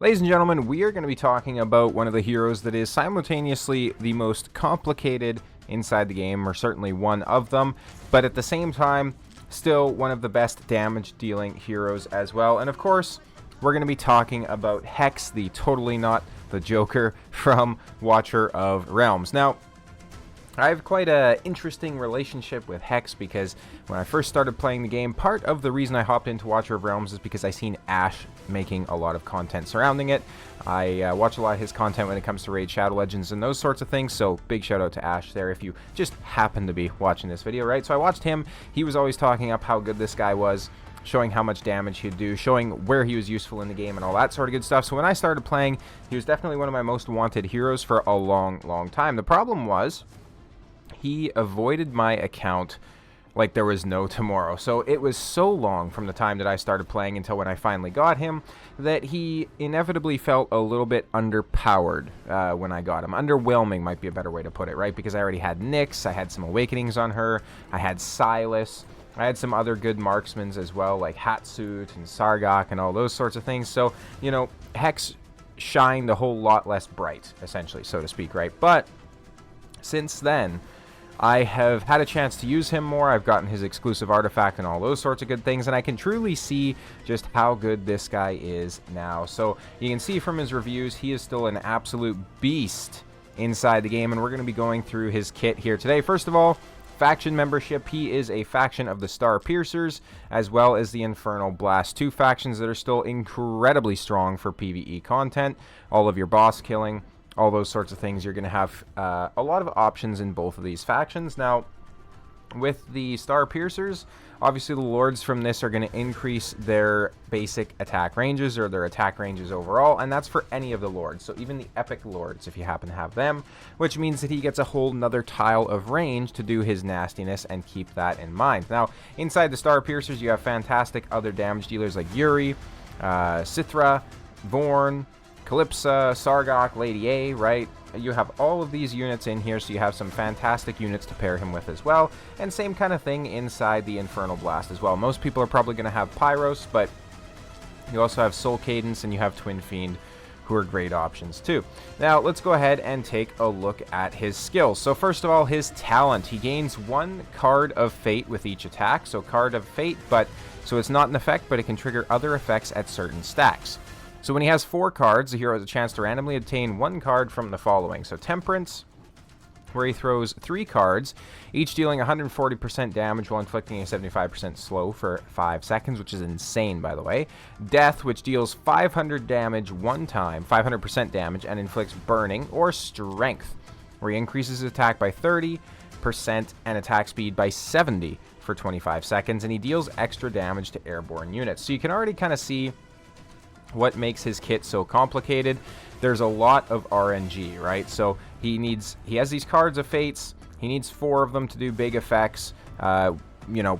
Ladies and gentlemen, we are going to be talking about one of the heroes that is simultaneously the most complicated inside the game, or certainly one of them, but at the same time, still one of the best damage dealing heroes as well. And of course, we're going to be talking about Hex, the totally not the Joker from Watcher of Realms. Now, I have quite an interesting relationship with Hex because when I first started playing the game, part of the reason I hopped into Watcher of Realms is because I seen Ash making a lot of content surrounding it. I watch a lot of his content when it comes to Raid Shadow Legends and those sorts of things, so big shout out to Ash there if you just happen to be watching this video, right? So I watched him. He was always talking up how good this guy was, showing how much damage he'd do, showing where he was useful in the game and all that sort of good stuff. So when I started playing, he was definitely one of my most wanted heroes for a long time. The problem was, he avoided my account like there was no tomorrow. So it was so long from the time that I started playing until when I finally got him that he inevitably felt a little bit underpowered when I got him. Underwhelming might be a better way to put it, right? Because I already had Nyx, I had some Awakenings on her, I had Silas, I had some other good marksmen as well, like Hatsuit and Sargok and all those sorts of things. So, you know, Hex shined a whole lot less bright, essentially, so to speak, right? But since then, I have had a chance to use him more. I've gotten his exclusive artifact and all those sorts of good things, and I can truly see just how good this guy is now. So you can see from his reviews, he is still an absolute beast inside the game, and we're going to be going through his kit here today. First of all, faction membership. He is a faction of the Star Piercers, as well as the Infernal Blast. Two factions that are still incredibly strong for PvE content. All of your boss killing, all those sorts of things. You're going to have a lot of options in both of these factions. Now, with the Star Piercers, obviously the Lords from this are going to increase their basic attack ranges, or their attack ranges overall, and that's for any of the Lords. So even the Epic Lords, if you happen to have them, which means that he gets a whole nother tile of range to do his nastiness, and keep that in mind. Now, inside the Star Piercers, you have fantastic other damage dealers like Yuri, Sithra, Vorn, Calypsa, Sargok, Lady A, right? You have all of these units in here, so you have some fantastic units to pair him with as well. And same kind of thing inside the Infernal Blast as well. Most people are probably going to have Pyros, but you also have Soul Cadence and you have Twin Fiend, who are great options too. Now, let's go ahead and take a look at his skills. So first of all, his talent. He gains one card of Fate with each attack. So card of Fate, so it's not an effect, but it can trigger other effects at certain stacks. So when he has 4 cards, the hero has a chance to randomly obtain one card from the following. So Temperance, where he throws 3 cards, each dealing 140% damage while inflicting a 75% slow for 5 seconds, which is insane, by the way. Death, which deals 500 damage one time, 500% damage, and inflicts burning. Or Strength, where he increases his attack by 30% and attack speed by 70 for 25 seconds, and he deals extra damage to airborne units. So you can already kind of see what makes his kit so complicated. There's a lot of RNG, right? So he has these cards of Fates. He needs 4 of them to do big effects. You know,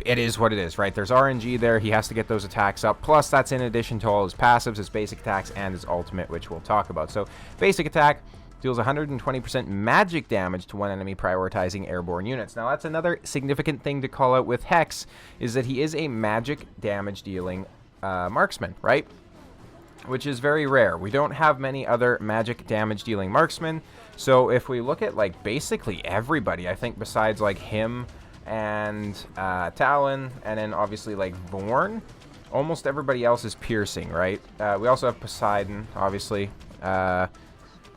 it is what it is, right? There's RNG there. He has to get those attacks up. Plus, that's in addition to all his passives, his basic attacks, and his ultimate, which we'll talk about. So basic attack deals 120% magic damage to one enemy, prioritizing airborne units. Now, that's another significant thing to call out with Hex, is that he is a magic damage dealing marksman, right? Which is very rare. We don't have many other magic damage dealing marksmen. So if we look at like basically everybody, I think besides like him and Talon, and then obviously like Vorn, almost everybody else is piercing, right? We also have Poseidon, obviously.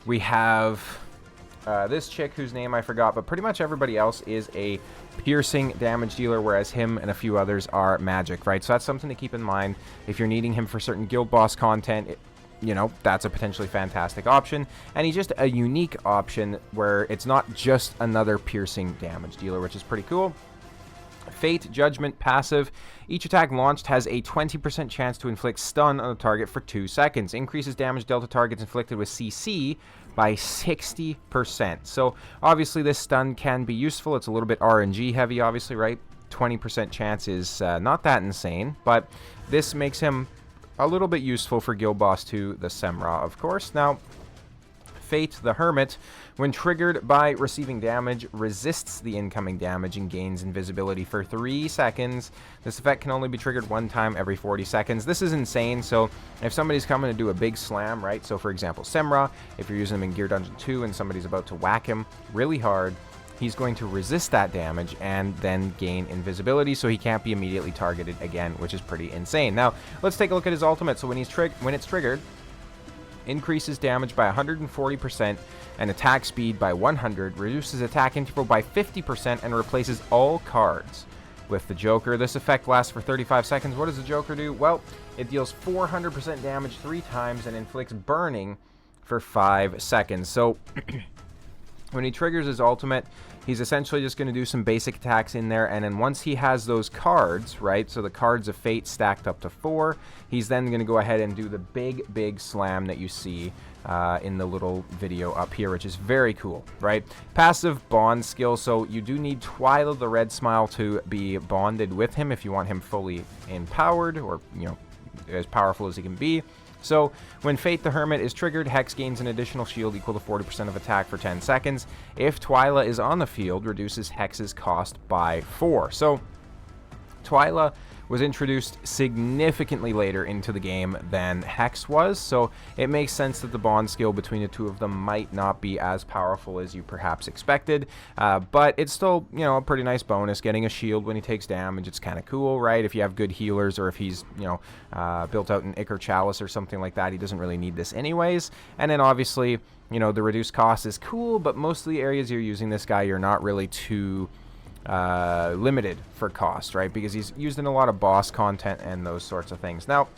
We have this chick whose name I forgot, but pretty much everybody else is a piercing damage dealer, whereas him and a few others are magic, right? So that's something to keep in mind. If you're needing him for certain guild boss content, you know, that's a potentially fantastic option. And he's just a unique option where it's not just another piercing damage dealer, which is pretty cool. Fate, Judgment, passive. Each attack launched has a 20% chance to inflict stun on a target for 2 seconds. Increases damage dealt to targets inflicted with CC by 60%. So obviously this stun can be useful. It's a little bit RNG heavy, obviously, right? 20% chance is not that insane, but this makes him a little bit useful for Guild Boss 2, the Semra, of course. Now, Fate the Hermit, when triggered by receiving damage, resists the incoming damage and gains invisibility for 3 seconds. This effect can only be triggered one time every 40 seconds. This is insane. So if somebody's coming to do a big slam, right? So for example, Semra, if you're using him in Gear Dungeon 2 and somebody's about to whack him really hard, he's going to resist that damage and then gain invisibility, so he can't be immediately targeted again, which is pretty insane. Now, let's take a look at his ultimate. So when it's triggered, increases damage by 140% and attack speed by 100, reduces attack interval by 50%, and replaces all cards with the Joker. This effect lasts for 35 seconds. What does the Joker do? Well, it deals 400% damage 3 times and inflicts burning for 5 seconds. So when he triggers his ultimate, he's essentially just going to do some basic attacks in there, and then once he has those cards, right, so the cards of Fate stacked up to 4, he's then going to go ahead and do the big slam that you see in the little video up here, which is very cool, right? Passive bond skill, so you do need Twyla the Red Smile to be bonded with him if you want him fully empowered, or, you know, as powerful as he can be. So, when Fate the Hermit is triggered, Hex gains an additional shield equal to 40% of attack for 10 seconds. If Twyla is on the field, reduces Hex's cost by 4. So, Twyla was introduced significantly later into the game than Hex was, so it makes sense that the bond skill between the two of them might not be as powerful as you perhaps expected, but it's still, you know, a pretty nice bonus. Getting a shield when he takes damage, it's kind of cool, right? If you have good healers, or if he's, you know, built out an Ichor Chalice or something like that, he doesn't really need this anyways. And then obviously, you know, the reduced cost is cool, but most of the areas you're using this guy, you're not really too limited for cost, right? Because he's used in a lot of boss content and those sorts of things. Now,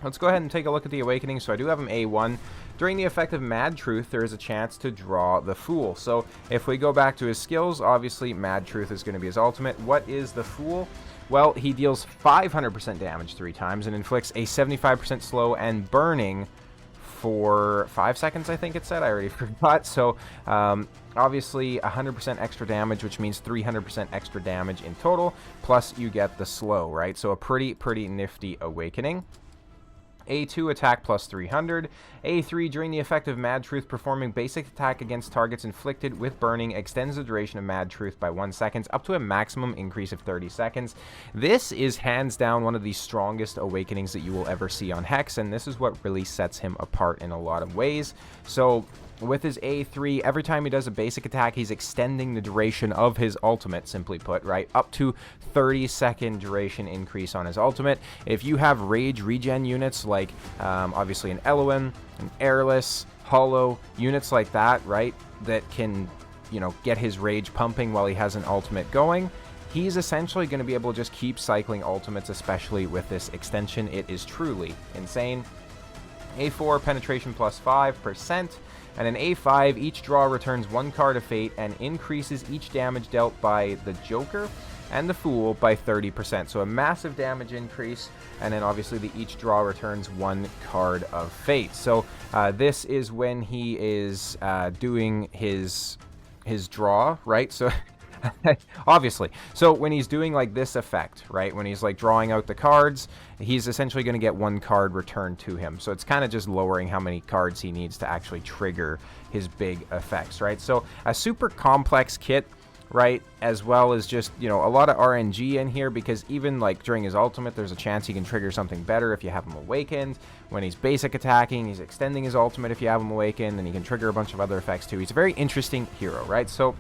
let's go ahead and take a look at the Awakening. So I do have him A1. During the effect of Mad Truth, there is a chance to draw the Fool. So if we go back to his skills, obviously Mad Truth is going to be his ultimate. What is the Fool? Well, he deals 500% damage 3 times and inflicts a 75% slow and burning for 5 seconds, I think it said. I already forgot. So, obviously, 100% extra damage, which means 300% extra damage in total, plus you get the slow, right? So, a pretty nifty Awakening. A2, attack plus 300. A3, during the effect of Mad Truth, performing basic attack against targets inflicted with burning extends the duration of Mad Truth by 1 second, up to a maximum increase of 30 seconds. This is hands down one of the strongest Awakenings that you will ever see on Hex, and this is what really sets him apart in a lot of ways. So, with his A3, every time he does a basic attack, he's extending the duration of his ultimate, simply put, right? Up to 30-second duration increase on his ultimate. If you have rage regen units like, obviously, an Eloin, an Airless, Hollow, units like that, right, that can, you know, get his rage pumping while he has an ultimate going, he's essentially going to be able to just keep cycling ultimates, especially with this extension. It is truly insane. A4, penetration plus 5%. And an A5, each draw returns 1 card of Fate and increases each damage dealt by the Joker and the Fool by 30%. So a massive damage increase, and then obviously the each draw returns 1 card of Fate. So this is when he is doing his draw, right? So obviously. So when he's doing like this effect, right, when he's like drawing out the cards, he's essentially going to get 1 card returned to him. So it's kind of just lowering how many cards he needs to actually trigger his big effects, right? So a super complex kit, right, as well as just, you know, a lot of RNG in here, because even like during his ultimate, there's a chance he can trigger something better if you have him awakened. When he's basic attacking, he's extending his ultimate if you have him awakened, and he can trigger a bunch of other effects too. He's a very interesting hero, right? So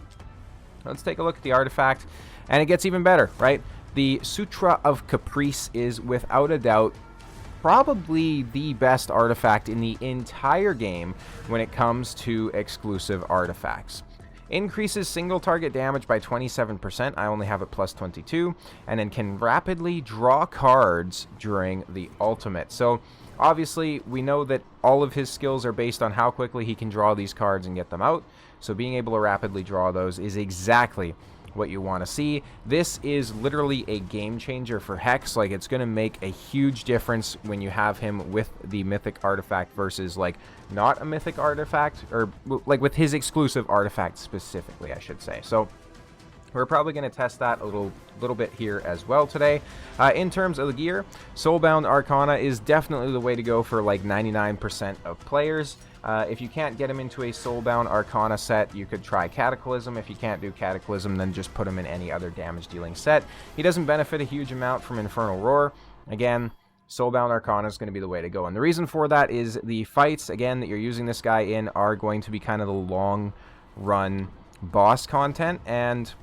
let's take a look at the artifact, and it gets even better, right? The Sutra of Caprice is, without a doubt, probably the best artifact in the entire game when it comes to exclusive artifacts. Increases single target damage by 27%, I only have it plus 22, and then can rapidly draw cards during the ultimate. So, obviously, we know that all of his skills are based on how quickly he can draw these cards and get them out. So being able to rapidly draw those is exactly what you want to see. This is literally a game changer for Hex. Like, it's going to make a huge difference when you have him with the mythic artifact versus like not a mythic artifact, or like with his exclusive artifact specifically, I should say. So We're probably going to test that a little bit here as well today. In terms of the gear, Soulbound Arcana is definitely the way to go for like 99% of players. If you can't get him into a Soulbound Arcana set, you could try Cataclysm. If you can't do Cataclysm, then just put him in any other damage-dealing set. He doesn't benefit a huge amount from Infernal Roar. Again, Soulbound Arcana is going to be the way to go. And the reason for that is the fights, again, that you're using this guy in are going to be kind of the long-run boss content, and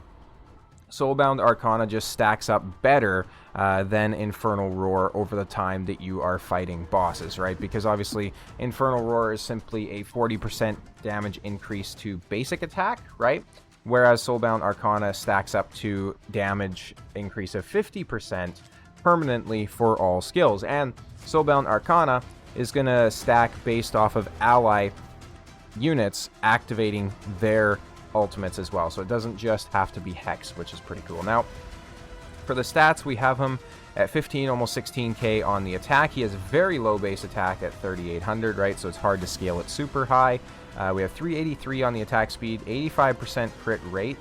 Soulbound Arcana just stacks up better than Infernal Roar over the time that you are fighting bosses, right? Because obviously Infernal Roar is simply a 40% damage increase to basic attack, right? Whereas Soulbound Arcana stacks up to damage increase of 50% permanently for all skills. And Soulbound Arcana is going to stack based off of ally units activating their ultimates as well, so it doesn't just have to be Hex, which is pretty cool. Now, for the stats, we have him at 15, almost 16k on the attack. He has very low base attack at 3800, right? So it's hard to scale it super high. We have 383 on the attack speed, 85% crit rate,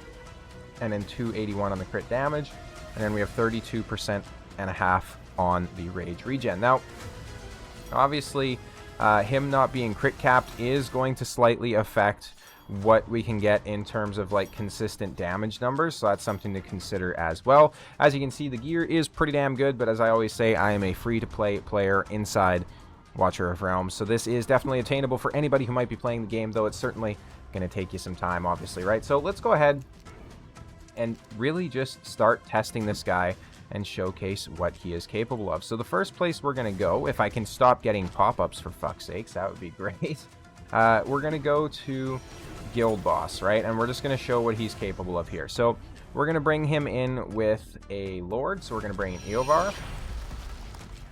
and then 281 on the crit damage, and then we have 32% and a half on the rage regen. Now, obviously, him not being crit capped is going to slightly affect what we can get in terms of like consistent damage numbers, so that's something to consider as well. As you can see, the gear is pretty damn good, but as I always say, I am a free-to-play player inside Watcher of Realms, so this is definitely attainable for anybody who might be playing the game, though it's certainly going to take you some time, obviously, right? So let's go ahead and really just start testing this guy and showcase what he is capable of. So the first place we're going to go, if I can stop getting pop-ups for fuck's sakes, that would be great. We're going to go to Guild Boss, right? And we're just going to show what he's capable of here. So we're going to bring him in with a Lord. So we're going to bring in Eovar.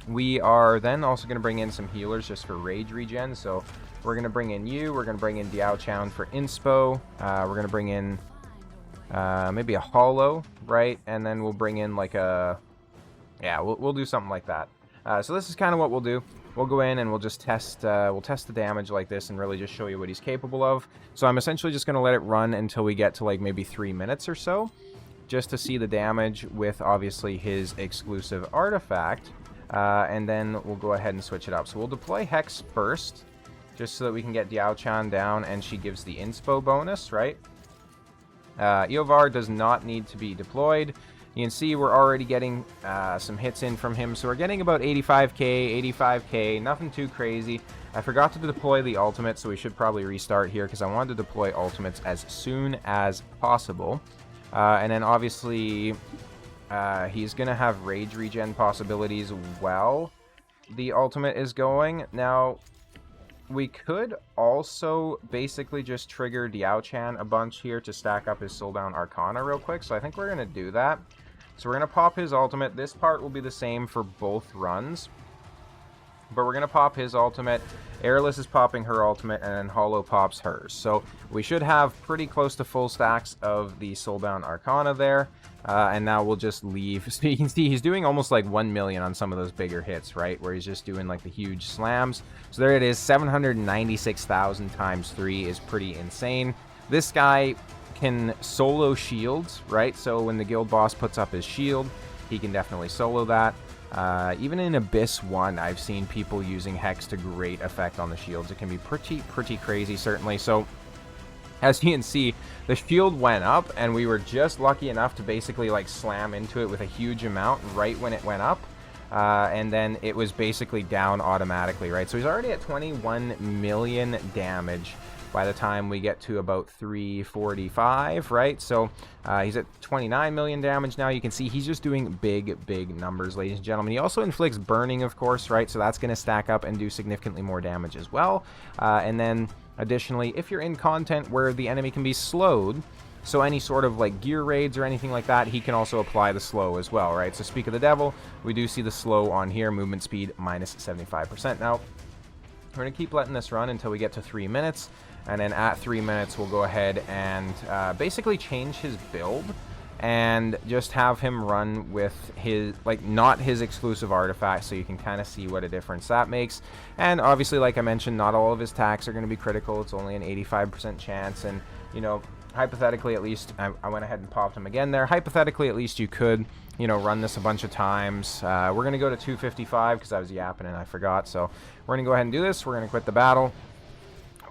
We are then also going to bring in some healers just for rage regen. So we're going to bring in you. We're going to bring in Diao Chown for inspo. We're going to bring in maybe a Hollow, right? And then we'll bring in like a... yeah, we'll do something like that. So this is kind of what we'll do. We'll go in and we'll just test the damage like this and really just show you what he's capable of. So I'm essentially just going to let it run until we get to like maybe 3 minutes or so, just to see the damage with obviously his exclusive artifact. And then we'll go ahead and switch it up. So we'll deploy Hex first, just so that we can get Diao Chown down and she gives the inspo bonus, right? Eovar does not need to be deployed. You can see we're already getting some hits in from him, so we're getting about 85k, nothing too crazy. I forgot to deploy the ultimate, so we should probably restart here because I wanted to deploy ultimates as soon as possible. And then obviously he's going to have rage regen possibilities while the ultimate is going. Now, we could also basically just trigger Diao Chown a bunch here to stack up his Soulbound Arcana real quick, so I think we're going to do that. So we're going to pop his ultimate. This part will be the same for both runs, but we're going to pop his ultimate. Airless is popping her ultimate, and then Hollow pops hers. So we should have pretty close to full stacks of the Soulbound Arcana there. And now we'll just leave. So you can see he's doing almost like 1 million on some of those bigger hits, right? Where he's just doing like the huge slams. So there it is. 796,000 times 3 is pretty insane. This guy can solo shields, right? So when the guild boss puts up his shield, he can definitely solo that. Even in Abyss 1, I've seen people using Hex to great effect on the shields. It can be pretty crazy, certainly. So as you can see, the shield went up, and we were just lucky enough to basically like slam into it with a huge amount right when it went up. And then it was basically down automatically, right? So he's already at 21 million damage by the time we get to about 345, right? So he's at 29 million damage now. You can see he's just doing big numbers, ladies and gentlemen. He also inflicts burning, of course, right? So that's going to stack up and do significantly more damage as well. And then additionally, if you're in content where the enemy can be slowed, so any sort of like gear raids or anything like that, he can also apply the slow as well, right? So speak of the devil, we do see the slow on here, movement speed minus 75%. Now, we're going to keep letting this run until we get to 3 minutes. And then at 3 minutes, we'll go ahead and basically change his build and just have him run with his, like, not his exclusive artifact, so you can kind of see what a difference that makes. And obviously, like I mentioned, not all of his attacks are going to be critical. It's only an 85% chance, and, you know, hypothetically, at least, I went ahead and popped him again there. Hypothetically, at least you could, you know, run this a bunch of times. We're going to go to 255 because I was yapping and I forgot. So we're going to go ahead and do this. We're going to quit the battle.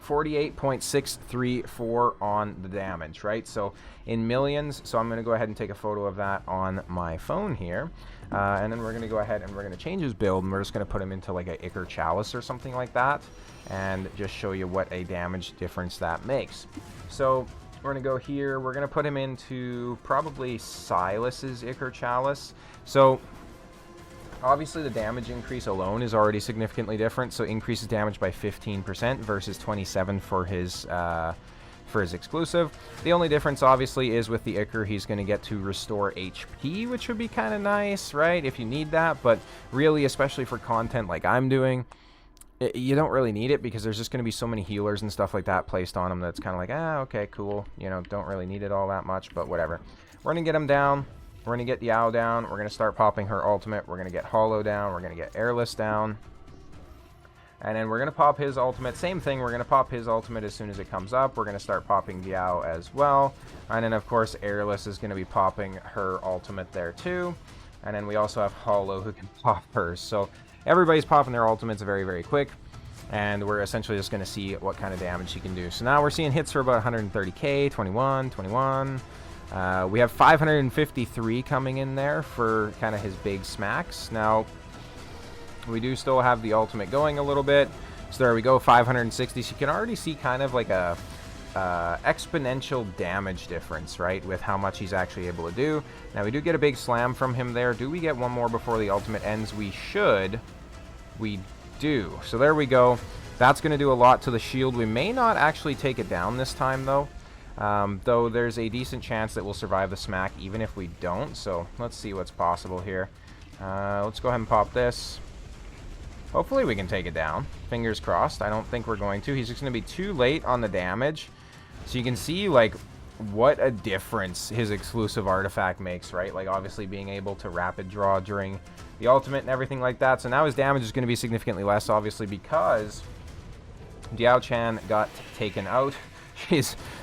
48.634 on the damage, right? So in millions. So I'm going to go ahead and take a photo of that on my phone here. And then we're going to go ahead and we're going to change his build, and we're just going to put him into like a Ichor Chalice or something like that, and just show you what a damage difference that makes. So we're going to go here. We're going to put him into probably Silas's Ichor Chalice. So obviously the damage increase alone is already significantly different. So increases damage by 15% versus 27 for his exclusive. The only difference obviously is with the Ichor, he's going to get to restore HP, which would be kind of nice, right, if you need that. But really, especially for content like I'm doing, you don't really need it, because there's just going to be so many healers and stuff like that placed on him that's kind of like, okay, cool, you know, don't really need it all that much, but whatever. We're going to get him down. We're going to get Yao down. We're going to start popping her ultimate. We're going to get Hollow down. We're going to get Airless down. And then we're going to pop his ultimate. Same thing, we're going to pop his ultimate as soon as it comes up. We're going to start popping Yao as well. And then, of course, Airless is going to be popping her ultimate there too. And then we also have Hollow who can pop hers. So everybody's popping their ultimates very, very quick. And we're essentially just going to see what kind of damage he can do. So now we're seeing hits for about 130k, 21, 21. We have 553 coming in there for kind of his big smacks. Now, we do still have the ultimate going a little bit. So there we go, 560. So you can already see kind of like a exponential damage difference, right, with how much he's actually able to do. Now, we do get a big slam from him there. Do we get one more before the ultimate ends? We should. We do. So there we go. That's going to do a lot to the shield. We may not actually take it down this time, though. Though there's a decent chance that we'll survive the smack even if we don't. So let's see what's possible here. Let's go ahead and pop this. Hopefully we can take it down. Fingers crossed. I don't think we're going to. He's just going to be too late on the damage. So you can see, like, what a difference his exclusive artifact makes, right? Like, obviously being able to rapid draw during the ultimate and everything like that. So now his damage is going to be significantly less, obviously, because Diao-chan got taken out.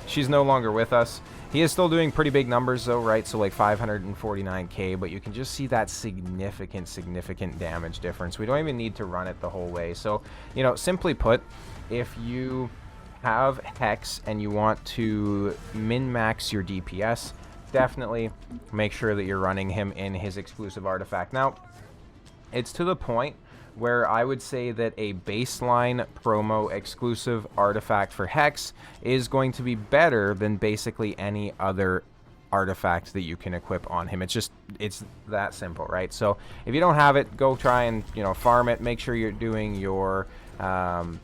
She's no longer with us. He is still doing pretty big numbers, though, right? So, like, 549k, but you can just see that significant damage difference. We don't even need to run it the whole way. So, you know, simply put, if you have Hex and you want to min-max your DPS, definitely make sure that you're running him in his exclusive artifact. Now, it's to the point where I would say that a baseline promo exclusive artifact for Hex is going to be better than basically any other artifact that you can equip on him. It's that simple, right? So if you don't have it, go try and, you know, farm it. Make sure you're doing your runs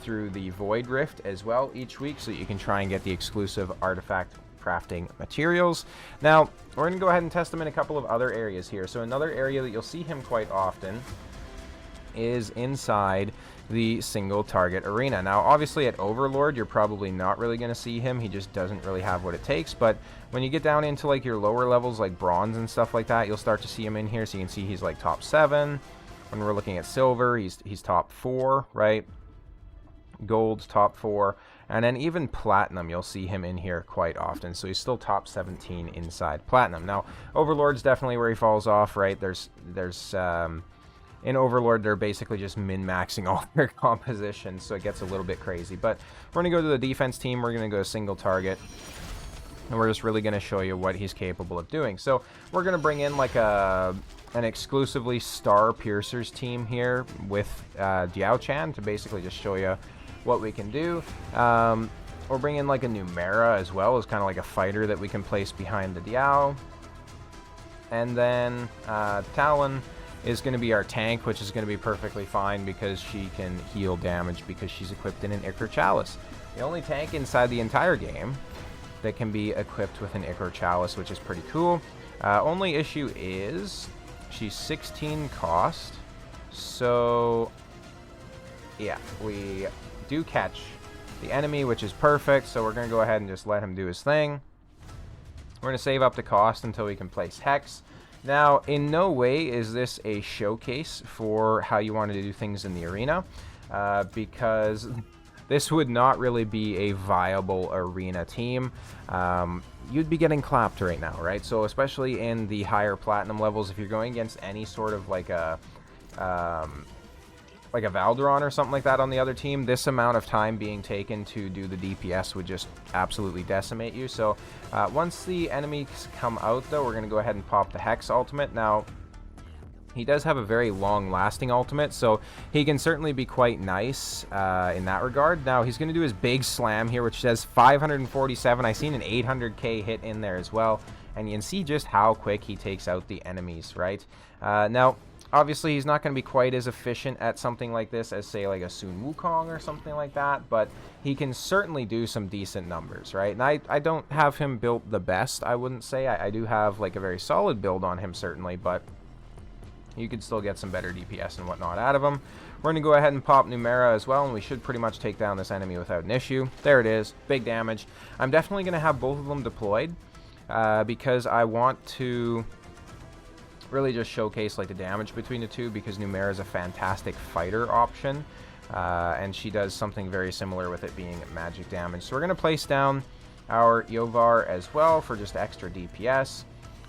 through the Void Rift as well each week, so that you can try and get the exclusive artifact crafting materials. Now, we're going to go ahead and test him in a couple of other areas here. So another area that you'll see him quite often is inside the single target arena. Now, obviously at Overlord, you're probably not really going to see him. He just doesn't really have what it takes. But when you get down into like your lower levels, like bronze and stuff like that, you'll start to see him in here. So you can see he's like top 7. When we're looking at silver, he's top 4, right? Gold's top 4. And then even platinum, you'll see him in here quite often. So he's still top 17 inside platinum. Now, Overlord's definitely where he falls off, right? In Overlord, they're basically just min-maxing all their compositions, so it gets a little bit crazy. But we're going to go to the defense team. We're going to go single target. And we're just really going to show you what he's capable of doing. So we're going to bring in like an exclusively Star Piercers team here with Diao-chan to basically just show you what we can do. We'll bring in like a Numera as well as kind of like a fighter that we can place behind the Diao. And then Talon is going to be our tank, which is going to be perfectly fine because she can heal damage because she's equipped in an Ichor Chalice. The only tank inside the entire game that can be equipped with an Ichor Chalice, which is pretty cool. Only issue is she's 16 cost. So, yeah, we do catch the enemy, which is perfect. So we're going to go ahead and just let him do his thing. We're going to save up the cost until we can place Hex. Now, in no way is this a showcase for how you want to do things in the arena, because this would not really be a viable arena team. You'd be getting clapped right now, right? So especially in the higher platinum levels, if you're going against any sort of like a Valderon or something like that on the other team, this amount of time being taken to do the DPS would just absolutely decimate you. So once the enemies come out, though, we're going to go ahead and pop the Hex ultimate. Now, he does have a very long-lasting ultimate, so he can certainly be quite nice in that regard. Now, he's going to do his big slam here, which says 547. I seen an 800k hit in there as well, and you can see just how quick he takes out the enemies, right? Now, obviously, he's not going to be quite as efficient at something like this as, say, like a Sun Wukong or something like that, but he can certainly do some decent numbers, right? And I don't have him built the best, I wouldn't say. I do have, like, a very solid build on him, certainly, but you could still get some better DPS and whatnot out of him. We're going to go ahead and pop Numera as well, and we should pretty much take down this enemy without an issue. There it is. Big damage. I'm definitely going to have both of them deployed because I want to really just showcase like the damage between the two, because Numera is a fantastic fighter option, and she does something very similar with it being magic damage. So we're going to place down our Yovar as well for just extra DPS.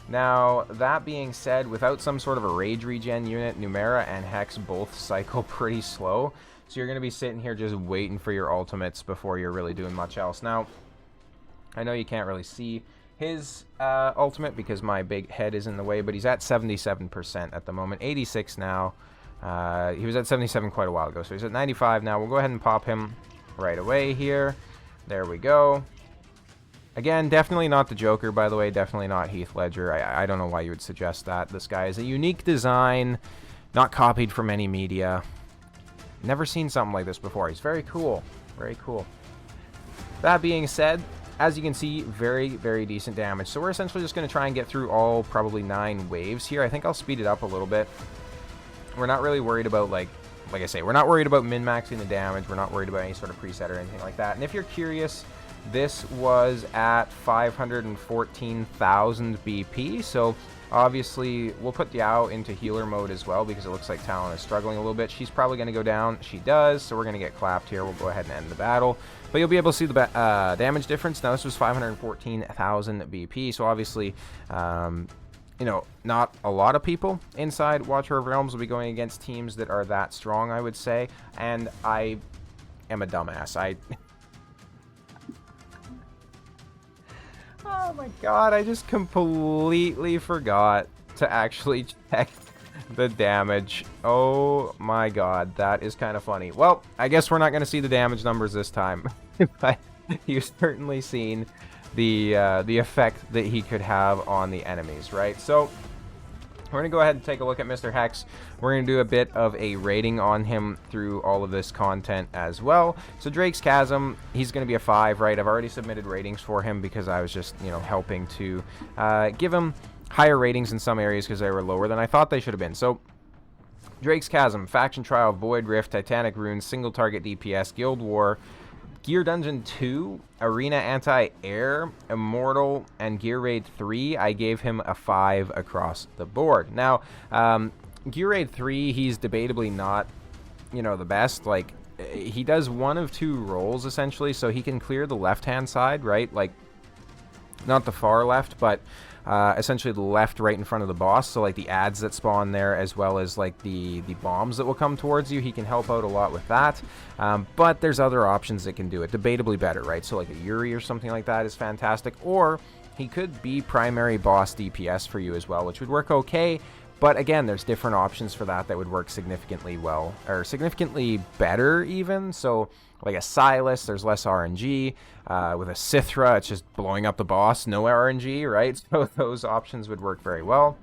Now, that being said, without some sort of a rage regen unit, Numera and Hex both cycle pretty slow. So you're going to be sitting here just waiting for your ultimates before you're really doing much else. Now, I know you can't really see his ultimate because my big head is in the way, but he's at 77% at the moment, 86 now. He was at 77 quite a while ago, so he's at 95 now. We'll go ahead and pop him right away here. There we go. Again, definitely not the Joker, by the way. Definitely not Heath Ledger. I don't know why you would suggest that. This guy is a unique design, not copied from any media. Never seen something like this before. He's very cool. Very cool. That being said, as you can see, very, very decent damage. So we're essentially just going to try and get through all probably 9 waves here. I think I'll speed it up a little bit. We're not really worried about, like I say, we're not worried about min-maxing the damage. We're not worried about any sort of preset or anything like that. And if you're curious, this was at 514,000 BP, so obviously we'll put Yao into healer mode as well because it looks like Talon is struggling a little bit. She's probably going to go down. She does, so we're going to get clapped here. We'll go ahead and end the battle. But you'll be able to see the damage difference. Now, this was 514,000 BP, so obviously, you know, not a lot of people inside Watcher of Realms will be going against teams that are that strong, I would say. And I am a dumbass. Oh my god, I just completely forgot to actually check the damage. Oh my god, that is kind of funny. Well, I guess we're not going to see the damage numbers this time, but you've certainly seen the effect that he could have on the enemies, right? So we're going to go ahead and take a look at Mr. Hex. We're going to do a bit of a rating on him through all of this content as well. So Drake's Chasm, he's going to be a 5, right? I've already submitted ratings for him because I was just, you know, helping to give him higher ratings in some areas because they were lower than I thought they should have been. So Drake's Chasm, Faction Trial, Void Rift, Titanic Runes, Single Target DPS, Guild War, Gear Dungeon 2, Arena Anti-Air, Immortal, and Gear Raid 3, I gave him a 5 across the board. Now, Gear Raid 3, he's debatably not, you know, the best. Like, he does one of 2 roles, essentially, so he can clear the left-hand side, right? Like, not the far left, but essentially the left right in front of the boss, so like the ads that spawn there as well as like the bombs that will come towards you. He can help out a lot with that, but there's other options that can do it debatably better, right? So like a Yuri or something like that is fantastic, or he could be primary boss DPS for you as well, which would work okay. But again, there's different options for that would work significantly well, or significantly better even. So like a Silas, there's less RNG. With a Sithra, it's just blowing up the boss, no RNG, right? So those options would work very well.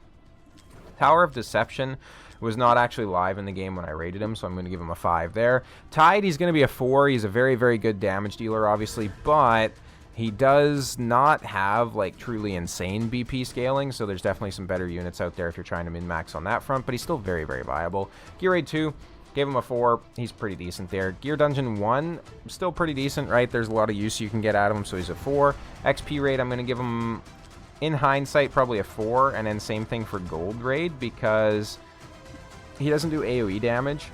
Tower of Deception was not actually live in the game when I rated him, so I'm going to give him a 5 there. Tide, he's going to be a 4. He's a very, very good damage dealer, obviously, but he does not have, like, truly insane BP scaling, so there's definitely some better units out there if you're trying to min-max on that front, but he's still very, very viable. Gear Raid 2, gave him a 4. He's pretty decent there. Gear Dungeon 1, still pretty decent, right? There's a lot of use you can get out of him, so he's a 4. XP Raid, I'm going to give him, in hindsight, probably a 4, and then same thing for Gold Raid, because he doesn't do AoE damage.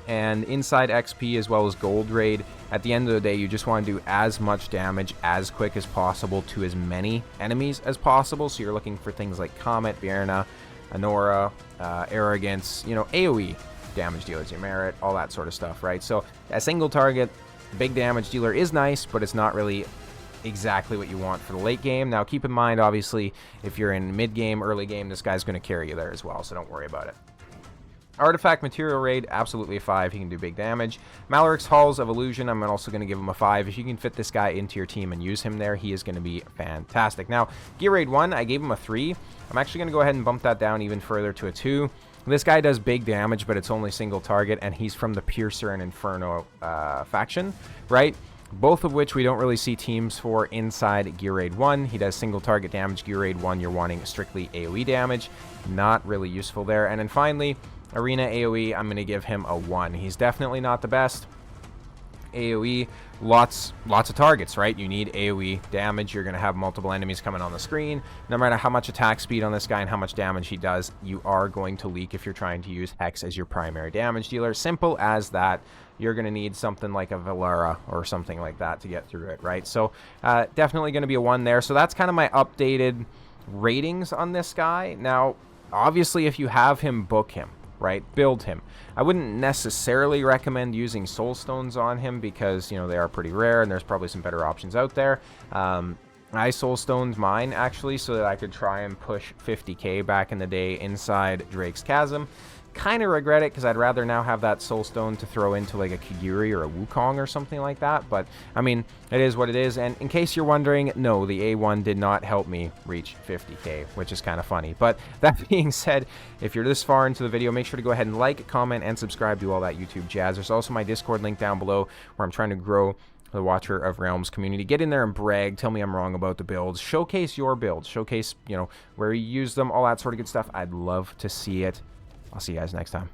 and inside XP as well as gold raid. At the end of the day, you just want to do as much damage as quick as possible to as many enemies as possible. So you're looking for things like Comet, Bierna, Anora, Arrogance, you know, AoE damage dealers, your merit, all that sort of stuff, right? So a single target, big damage dealer is nice, but it's not really exactly what you want for the late game. Now keep in mind, obviously, if you're in mid game, early game, this guy's going to carry you there as well, so don't worry about it. Artifact Material Raid, absolutely a 5. He can do big damage. Malaric's Halls of Illusion, I'm also going to give him a 5. If you can fit this guy into your team and use him there, he is going to be fantastic. Now, Gear Raid 1, I gave him a 3. I'm actually going to go ahead and bump that down even further to a 2. This guy does big damage, but it's only single target, and he's from the Piercer and Inferno faction, right? Both of which we don't really see teams for inside Gear Raid 1. He does single target damage. Gear Raid 1, you're wanting strictly AoE damage. Not really useful there. And then finally, Arena AoE, I'm going to give him a 1. He's definitely not the best. AoE, lots of targets, right? You need AoE damage. You're going to have multiple enemies coming on the screen. No matter how much attack speed on this guy and how much damage he does, you are going to leak if you're trying to use Hex as your primary damage dealer. Simple as that. You're going to need something like a Valara or something like that to get through it, right? So definitely going to be a 1 there. So that's kind of my updated ratings on this guy. Now, obviously, if you have him, book him, right? Build him. I wouldn't necessarily recommend using soul stones on him because, you know, they are pretty rare and there's probably some better options out there. I soul stoned mine actually so that I could try and push 50k back in the day inside Drake's Chasm. Kind of regret it because I'd rather now have that soul stone to throw into like a Kiguri or a Wukong or something like that. But I mean, it is what it is. And in case you're wondering, no, the A1 did not help me reach 50k, which is kind of funny. But that being said, if you're this far into the video, make sure to go ahead and like, comment, and subscribe to all that YouTube jazz. There's also my Discord link down below where I'm trying to grow the Watcher of Realms community. Get in there and brag. Tell me I'm wrong about the builds. Showcase your builds. Showcase, you know, where you use them, all that sort of good stuff. I'd love to see it. I'll see you guys next time.